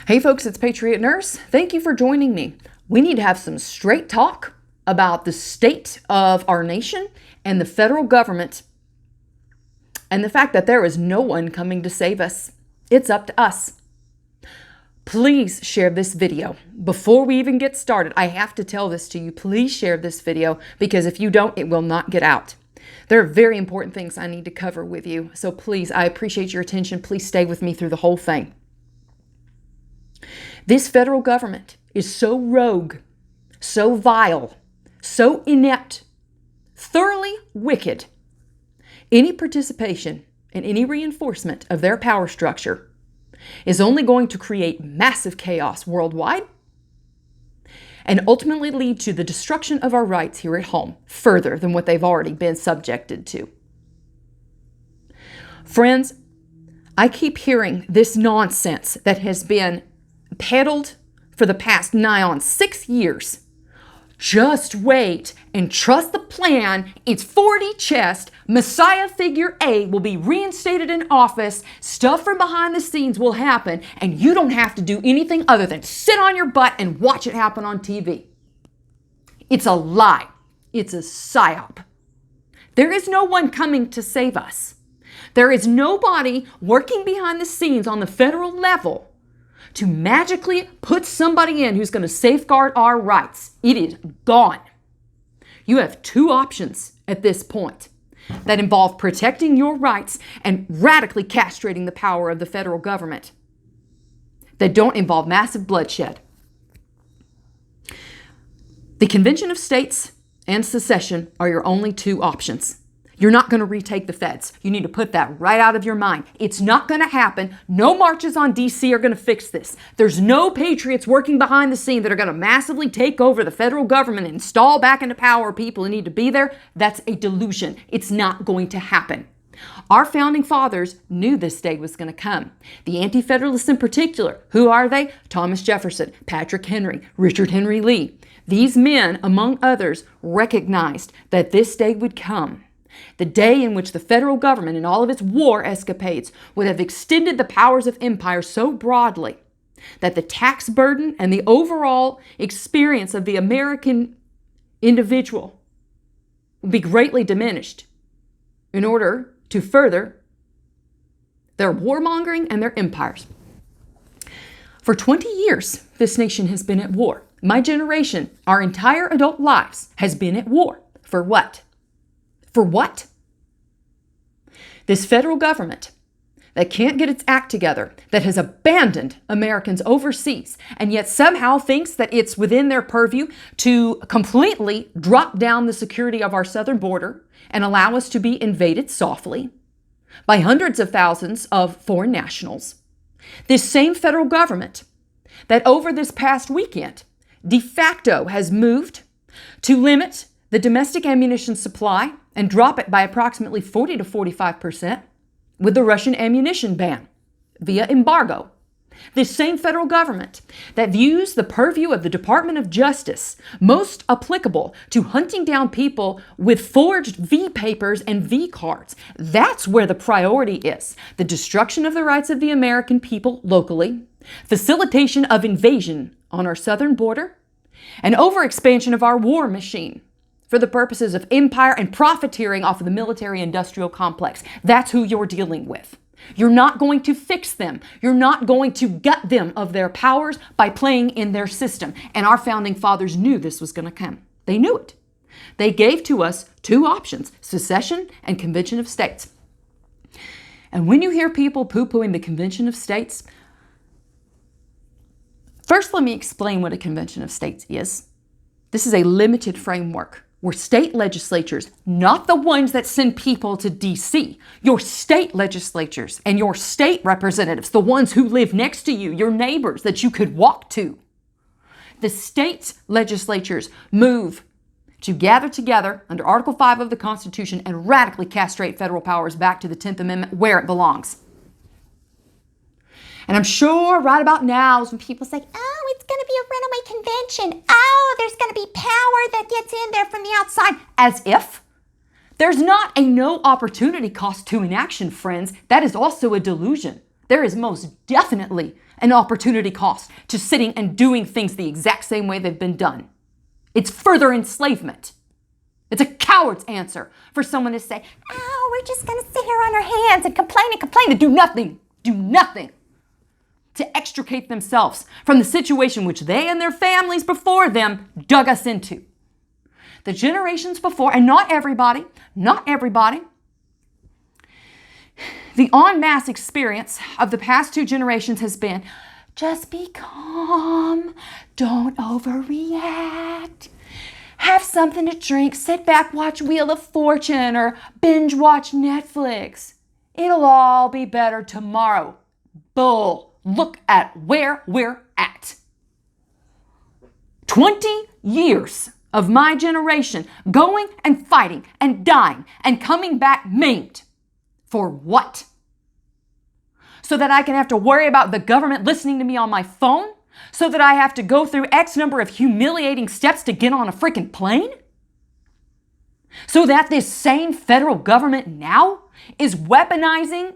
Hey folks, it's Patriot Nurse. Thank you for joining me. We need to have some straight talk about the state of our nation and the federal government and the fact that there is no one coming to save us. It's up to us. Please share this video. Before we even get started, I have to tell this to you. Please share this video because if you don't, it will not get out. There are very important things I need to cover with you. So please, I appreciate your attention. Please stay with me through the whole thing. This federal government is so rogue, so vile, so inept, thoroughly wicked. Any participation in any reinforcement of their power structure is only going to create massive chaos worldwide and ultimately lead to the destruction of our rights here at home further than what they've already been subjected to. Friends, I keep hearing this nonsense that has been peddled for the past nigh on 6 years. Just wait and trust the plan. It's 40 chest. Messiah figure A will be reinstated in office. Stuff from behind the scenes will happen, and you don't have to do anything other than sit on your butt and watch it happen on TV. It's a lie. It's a psyop. There is no one coming to save us. There is nobody working behind the scenes on the federal level to magically put somebody in who's going to safeguard our rights. It is gone. You have two options at this point that involve protecting your rights and radically castrating the power of the federal government that don't involve massive bloodshed. The Convention of States and secession are your only two options. You're not going to retake the feds. You need to put that right out of your mind. It's not going to happen. No marches on D.C. are going to fix this. There's no patriots working behind the scene that are going to massively take over the federal government and install back into power people who need to be there. That's a delusion. It's not going to happen. Our founding fathers knew this day was going to come. The Anti-Federalists in particular, who are they? Thomas Jefferson, Patrick Henry, Richard Henry Lee. These men, among others, recognized that this day would come. The day in which the federal government and all of its war escapades would have extended the powers of empire so broadly that the tax burden and the overall experience of the American individual would be greatly diminished in order to further their warmongering and their empires. For 20 years, this nation has been at war. My generation, our entire adult lives, has been at war. For what? For what? This federal government that can't get its act together, that has abandoned Americans overseas, and yet somehow thinks that it's within their purview to completely drop down the security of our southern border and allow us to be invaded softly by hundreds of thousands of foreign nationals. This same federal government that over this past weekend de facto has moved to limit the domestic ammunition supply and drop it by approximately 40 to 45% with the Russian ammunition ban via embargo. This same federal government that views the purview of the Department of Justice most applicable to hunting down people with forged V papers and V cards. That's where the priority is. The destruction of the rights of the American people locally, facilitation of invasion on our southern border, and overexpansion of our war machine for the purposes of empire and profiteering off of the military-industrial complex. That's who you're dealing with. You're not going to fix them. You're not going to gut them of their powers by playing in their system. And our founding fathers knew this was going to come. They knew it. They gave to us two options, secession and Convention of States. And when you hear people poo-pooing the Convention of States, first let me explain what a Convention of States is. This is a limited framework where state legislatures, not the ones that send people to D.C., your state legislatures and your state representatives, the ones who live next to you, your neighbors that you could walk to. The state legislatures move to gather together under Article 5 of the Constitution and radically castrate federal powers back to the 10th Amendment where it belongs. And I'm sure right about now is when people say, oh, it's going to be a runaway convention. Oh, there's going to be power that gets in there from the outside. As if. There's not a no opportunity cost to inaction, friends. That is also a delusion. There is most definitely an opportunity cost to sitting and doing things the exact same way they've been done. It's further enslavement. It's a coward's answer for someone to say, oh, we're just going to sit here on our hands and complain and do nothing. Do nothing to extricate themselves from the situation which they and their families before them dug us into. The generations before, and not everybody, the en masse experience of the past 2 generations has been, just be calm, don't overreact, have something to drink, sit back, watch Wheel of Fortune, or binge watch Netflix. It'll all be better tomorrow. Bull. Look at where we're at. 20 years of my generation going and fighting and dying and coming back maimed. For what? So that I can have to worry about the government listening to me on my phone? So that I have to go through X number of humiliating steps to get on a freaking plane? So that this same federal government now is weaponizing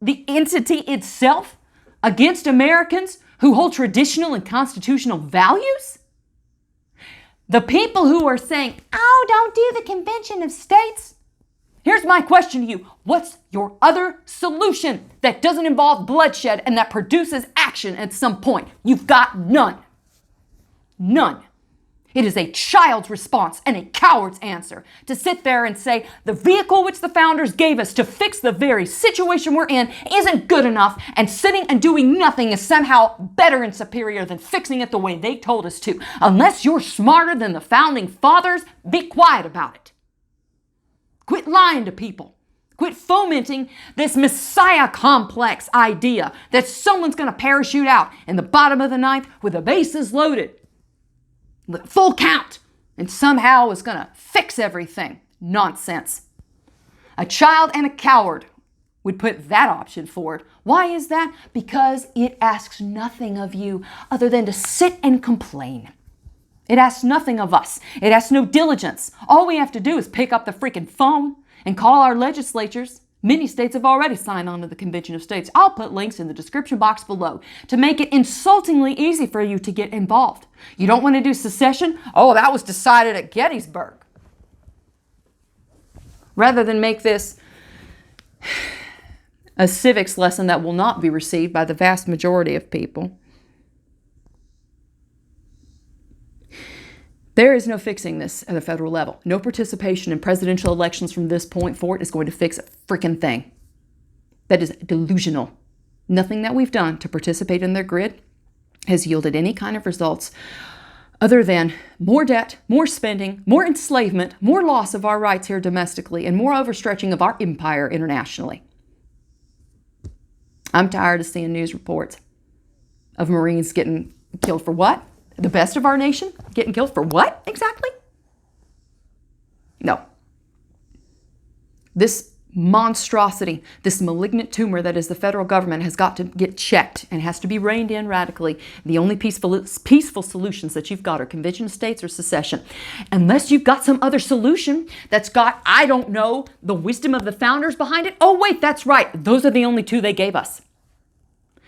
the entity itself against Americans who hold traditional and constitutional values? The people who are saying, oh, don't do the Convention of States. Here's my question to you. What's your other solution that doesn't involve bloodshed and that produces action at some point? You've got none. None. It is a child's response and a coward's answer to sit there and say the vehicle which the founders gave us to fix the very situation we're in isn't good enough, and sitting and doing nothing is somehow better and superior than fixing it the way they told us to. Unless you're smarter than the founding fathers, be quiet about it. Quit lying to people. Quit fomenting this Messiah complex idea that someone's going to parachute out in the bottom of the ninth with the bases loaded, with full count, and somehow is going to fix everything. Nonsense. A child and a coward would put that option forward. Why is that? Because it asks nothing of you other than to sit and complain. It asks nothing of us. It asks no diligence. All we have to do is pick up the freaking phone and call our legislatures. Many states have already signed on to the Convention of States. I'll put links in the description box below to make it insultingly easy for you to get involved. You don't want to do secession? Oh, that was decided at Gettysburg. Rather than make this a civics lesson that will not be received by the vast majority of people, there is no fixing this at the federal level. No participation in presidential elections from this point forward is going to fix a freaking thing. That is delusional. Nothing that we've done to participate in their grid has yielded any kind of results other than more debt, more spending, more enslavement, more loss of our rights here domestically, and more overstretching of our empire internationally. I'm tired of seeing news reports of Marines getting killed for what? The best of our nation getting killed for what exactly? No. This monstrosity, this malignant tumor that is the federal government has got to get checked and has to be reined in radically. The only peaceful solutions that you've got are Convention of States or secession. Unless you've got some other solution that's got, I don't know, the wisdom of the founders behind it. Oh, wait, that's right. Those are the only 2 they gave us.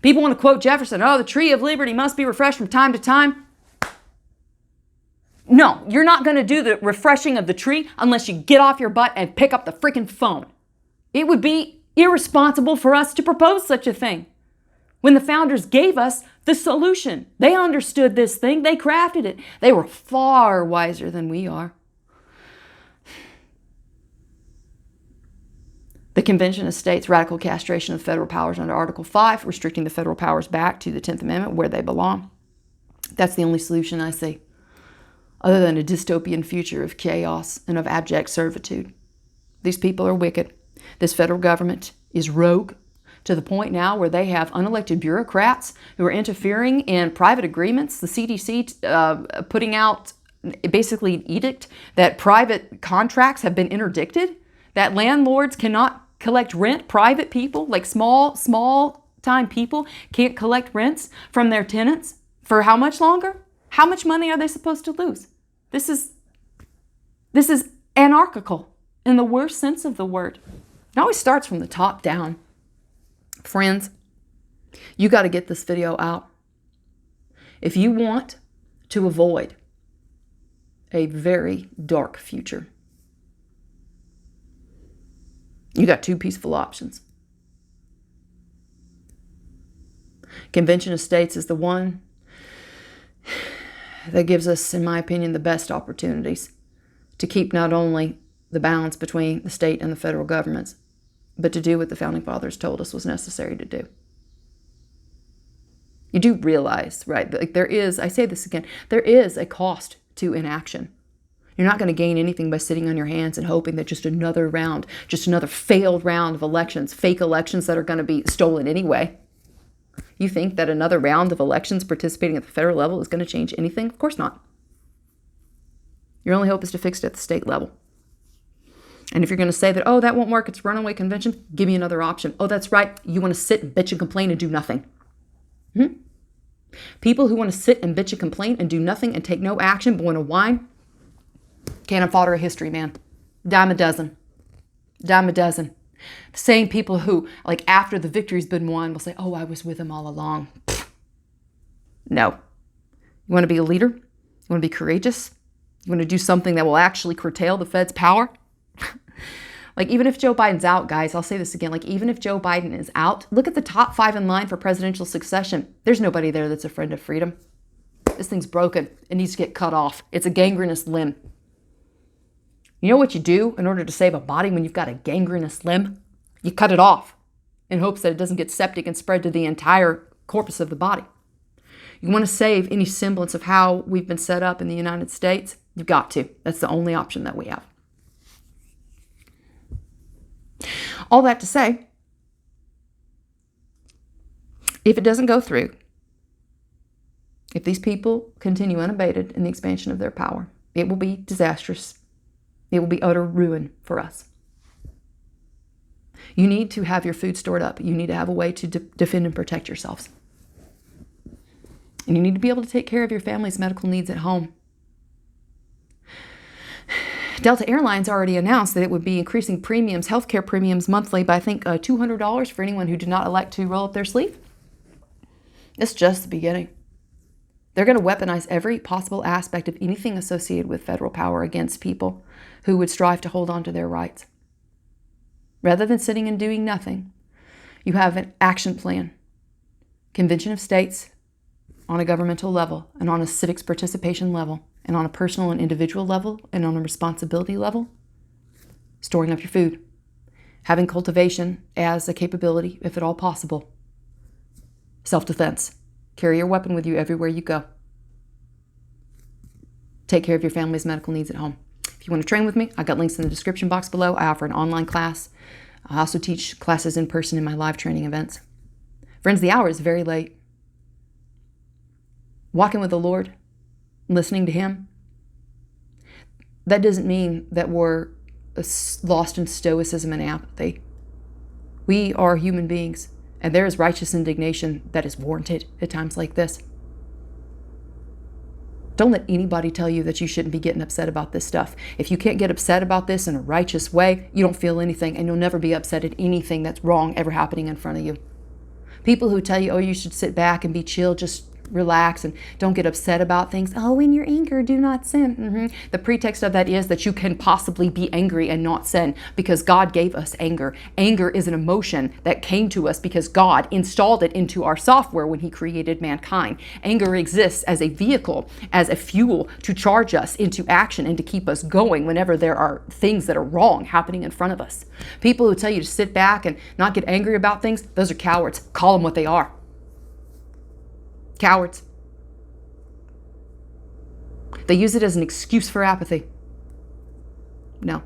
People want to quote Jefferson, oh, the tree of liberty must be refreshed from time to time. No, you're not going to do the refreshing of the tree unless you get off your butt and pick up the freaking phone. It would be irresponsible for us to propose such a thing. When the founders gave us the solution, they understood this thing, they crafted it. They were far wiser than we are. The Convention of States radical castration of federal powers under Article 5, restricting the federal powers back to the 10th Amendment where they belong. That's the only solution I see, other than a dystopian future of chaos and of abject servitude. These people are wicked. This federal government is rogue to the point now where they have unelected bureaucrats who are interfering in private agreements. The CDC putting out basically an edict that private contracts have been interdicted, that landlords cannot collect rent. Private people, like small-time people, can't collect rents from their tenants. For how much longer? How much money are they supposed to lose? This is anarchical in the worst sense of the word. It always starts from the top down. Friends, You got to get this video out. If you want to avoid a very dark future, you got two peaceful options. Convention of States is the one that gives us, in my opinion, the best opportunities to keep not only the balance between the state and the federal governments, but to do what the Founding Fathers told us was necessary to do. You do realize, right, like there is, I say this again, there is a cost to inaction. You're not going to gain anything by sitting on your hands and hoping that just another round, just another failed round of elections, fake elections that are going to be stolen anyway. You think that another round of elections participating at the federal level is going to change anything? Of course not. Your only hope is to fix it at the state level. And if you're going to say that, oh, that won't work, it's a runaway convention, give me another option. Oh, that's right, you want to sit and bitch and complain and do nothing. People who want to sit and bitch and complain and do nothing and take no action but want to whine, cannon fodder of history, man. Dime a dozen. Dime a dozen. The same people who, like after the victory's been won, will say, oh, I was with them all along. Pfft. No. You want to be a leader? You want to be courageous? You want to do something that will actually curtail the Fed's power? Like, even if Joe Biden's out, guys, I'll say this again, like, even if Joe Biden is out, look at the top 5 in line for presidential succession. There's nobody there that's a friend of freedom. This thing's broken. It needs to get cut off. It's a gangrenous limb. You know what you do in order to save a body when you've got a gangrenous limb? You cut it off in hopes that it doesn't get septic and spread to the entire corpus of the body. You want to save any semblance of how we've been set up in the United States? You've got to. That's the only option that we have. All that to say, if it doesn't go through, if these people continue unabated in the expansion of their power, it will be disastrous. It will be utter ruin for us. You need to have your food stored up. You need to have a way to defend and protect yourselves. And you need to be able to take care of your family's medical needs at home. Delta Airlines already announced that it would be increasing premiums, healthcare premiums monthly by, I think, $200 for anyone who did not elect to roll up their sleeve. It's just the beginning. They're going to weaponize every possible aspect of anything associated with federal power against people who would strive to hold on to their rights. Rather than sitting and doing nothing, you have an action plan. Convention of States on a governmental level and on a civics participation level and on a personal and individual level and on a responsibility level. Storing up your food. Having cultivation as a capability, if at all possible. Self-defense. Carry your weapon with you everywhere you go. Take care of your family's medical needs at home. If you want to train with me, I got links in the description box below. I offer an online class. I also teach classes in person in my live training events. Friends, the hour is very late. Walking with the Lord, listening to Him, that doesn't mean that we're lost in stoicism and apathy. We are human beings, and there is righteous indignation that is warranted at times like this. Don't let anybody tell you that you shouldn't be getting upset about this stuff. If you can't get upset about this in a righteous way, you don't feel anything, and you'll never be upset at anything that's wrong ever happening in front of you. People who tell you, oh, you should sit back and be chill, just relax and don't get upset about things. Oh, in your anger, do not sin. The pretext of that is that you can possibly be angry and not sin because God gave us anger. Anger is an emotion that came to us because God installed it into our software when He created mankind. Anger exists as a vehicle, as a fuel to charge us into action and to keep us going whenever there are things that are wrong happening in front of us. People who tell you to sit back and not get angry about things, those are cowards. Call them what they are. Cowards. They use it as an excuse for apathy. No.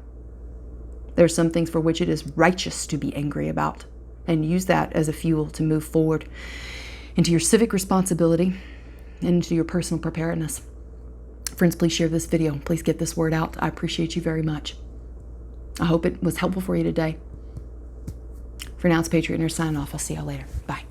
There are some things for which it is righteous to be angry about, and use that as a fuel to move forward into your civic responsibility and into your personal preparedness. Friends, please share this video. Please get this word out. I appreciate you very much. I hope it was helpful for you today. For now, it's Patriot Nurse signing off. I'll see y'all later. Bye.